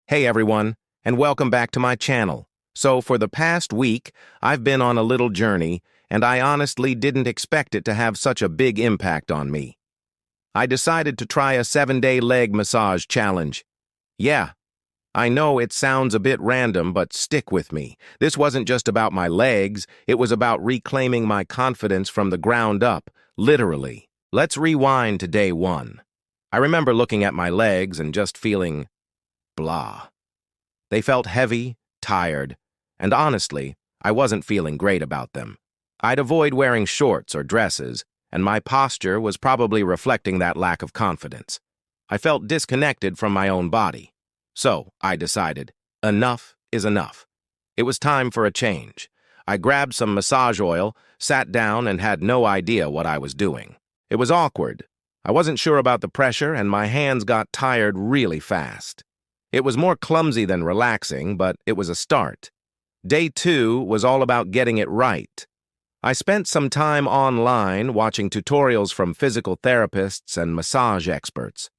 Hey everyone, and welcome back to my channel. So for the past week, I've been on a little journey, and I honestly didn't expect it to have such a big impact on me. I decided to try a 7-day leg massage challenge. Yeah, I know it sounds a bit random, but stick with me. This wasn't just about my legs, it was about reclaiming my confidence from the ground up, literally. Let's rewind to day 1. I remember looking at my legs and just feeling blah. They felt heavy, tired, and honestly, I wasn't feeling great about them. I'd avoid wearing shorts or dresses, and my posture was probably reflecting that lack of confidence. I felt disconnected from my own body. So, I decided, enough is enough. It was time for a change. I grabbed some massage oil, sat down, and had no idea what I was doing. It was awkward. I wasn't sure about the pressure, and my hands got tired really fast. It was more clumsy than relaxing, but it was a start. Day 2 was all about getting it right. I spent some time online watching tutorials from physical therapists and massage experts.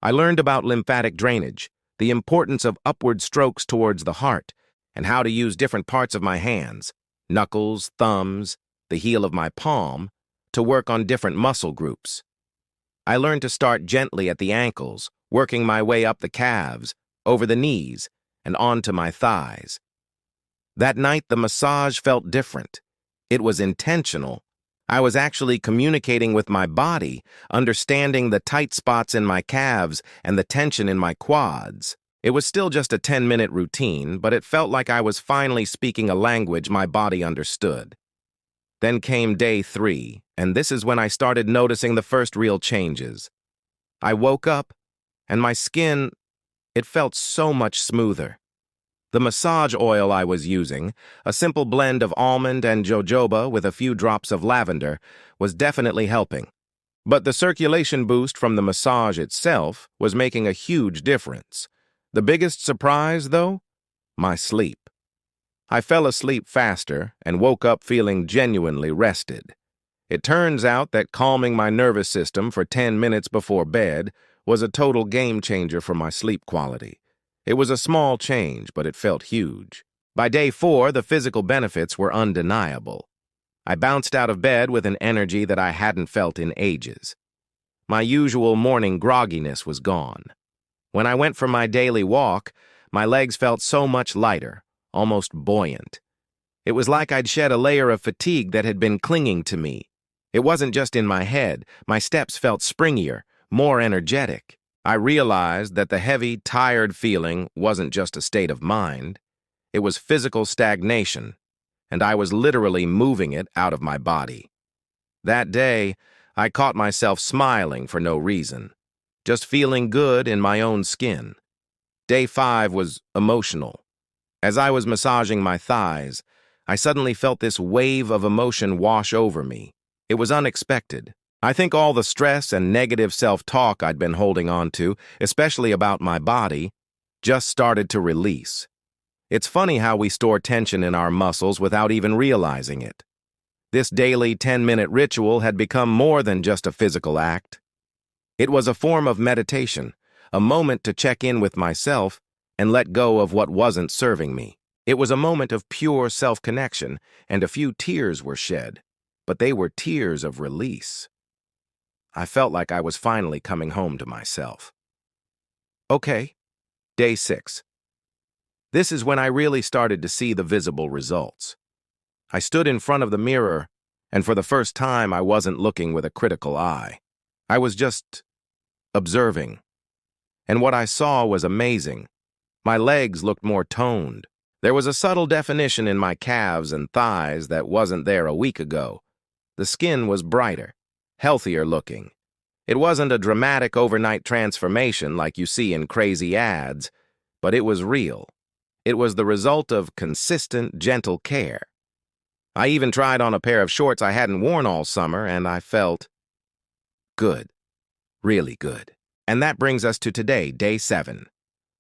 I learned about lymphatic drainage, the importance of upward strokes towards the heart, and how to use different parts of my hands, knuckles, thumbs, the heel of my palm, to work on different muscle groups. I learned to start gently at the ankles, working my way up the calves, over the knees, and onto my thighs. That night, the massage felt different. It was intentional. I was actually communicating with my body, understanding the tight spots in my calves and the tension in my quads. It was still just a 10-minute routine, but it felt like I was finally speaking a language my body understood. Then came day 3, and this is when I started noticing the first real changes. I woke up, and my skin, it felt so much smoother. The massage oil I was using, a simple blend of almond and jojoba with a few drops of lavender, was definitely helping. But the circulation boost from the massage itself was making a huge difference. The biggest surprise, though? My sleep. I fell asleep faster and woke up feeling genuinely rested. It turns out that calming my nervous system for 10 minutes before bed was a total game changer for my sleep quality. It was a small change, but it felt huge. By day 4, the physical benefits were undeniable. I bounced out of bed with an energy that I hadn't felt in ages. My usual morning grogginess was gone. When I went for my daily walk, my legs felt so much lighter, almost buoyant. It was like I'd shed a layer of fatigue that had been clinging to me. It wasn't just in my head. My steps felt springier, more energetic. I realized that the heavy, tired feeling wasn't just a state of mind. It was physical stagnation, and I was literally moving it out of my body. That day, I caught myself smiling for no reason, just feeling good in my own skin. Day 5 was emotional. As I was massaging my thighs, I suddenly felt this wave of emotion wash over me. It was unexpected. I think all the stress and negative self-talk I'd been holding on to, especially about my body, just started to release. It's funny how we store tension in our muscles without even realizing it. This daily 10-minute ritual had become more than just a physical act. It was a form of meditation, a moment to check in with myself and let go of what wasn't serving me. It was a moment of pure self-connection, and a few tears were shed, but they were tears of release. I felt like I was finally coming home to myself. Okay, day 6. This is when I really started to see the visible results. I stood in front of the mirror, and for the first time I wasn't looking with a critical eye. I was just observing. And what I saw was amazing. My legs looked more toned. There was a subtle definition in my calves and thighs that wasn't there a week ago. The skin was brighter, healthier looking. It wasn't a dramatic overnight transformation like you see in crazy ads, but it was real. It was the result of consistent, gentle care. I even tried on a pair of shorts I hadn't worn all summer, and I felt good, really good. And that brings us to today, day 7,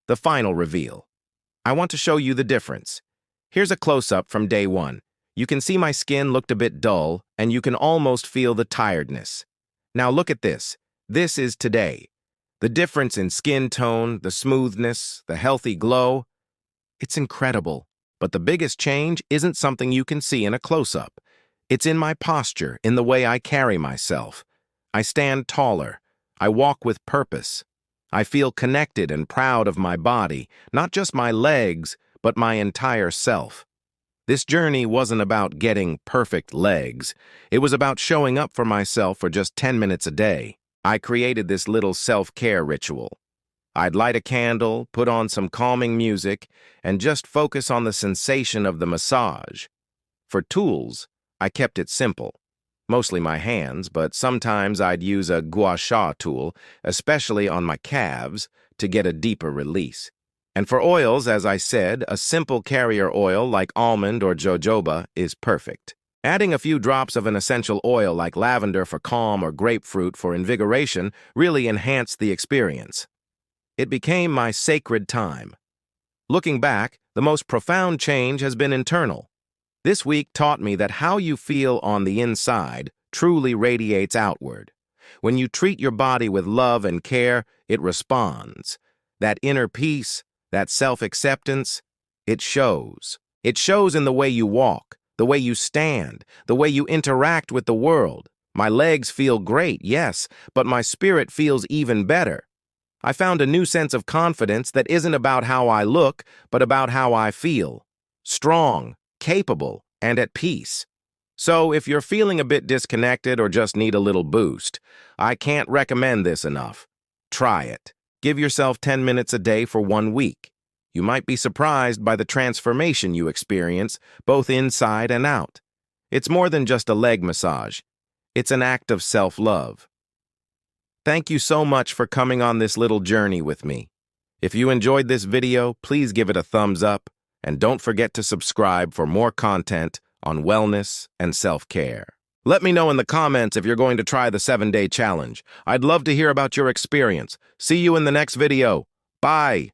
the final reveal. I want to show you the difference. Here's a close-up from day 1. You can see my skin looked a bit dull, and you can almost feel the tiredness. Now look at this. This is today. The difference in skin tone, the smoothness, the healthy glow, it's incredible. But the biggest change isn't something you can see in a close-up. It's in my posture, in the way I carry myself. I stand taller. I walk with purpose. I feel connected and proud of my body, not just my legs, but my entire self. This journey wasn't about getting perfect legs. It was about showing up for myself for just 10 minutes a day. I created this little self-care ritual. I'd light a candle, put on some calming music, and just focus on the sensation of the massage. For tools, I kept it simple. Mostly my hands, but sometimes I'd use a gua sha tool, especially on my calves, to get a deeper release. And for oils, as I said, a simple carrier oil like almond or jojoba is perfect. Adding a few drops of an essential oil like lavender for calm or grapefruit for invigoration really enhanced the experience. It became my sacred time. Looking back, the most profound change has been internal. This week taught me that how you feel on the inside truly radiates outward. When you treat your body with love and care, it responds. That inner peace, that self-acceptance, it shows. It shows in the way you walk, the way you stand, the way you interact with the world. My legs feel great, yes, but my spirit feels even better. I found a new sense of confidence that isn't about how I look, but about how I feel. Strong, capable, and at peace. So if you're feeling a bit disconnected or just need a little boost, I can't recommend this enough. Try it. Give yourself 10 minutes a day for 1 week. You might be surprised by the transformation you experience, both inside and out. It's more than just a leg massage. It's an act of self-love. Thank you so much for coming on this little journey with me. If you enjoyed this video, please give it a thumbs up, and don't forget to subscribe for more content on wellness and self-care. Let me know in the comments if you're going to try the 7-day challenge. I'd love to hear about your experience. See you in the next video. Bye!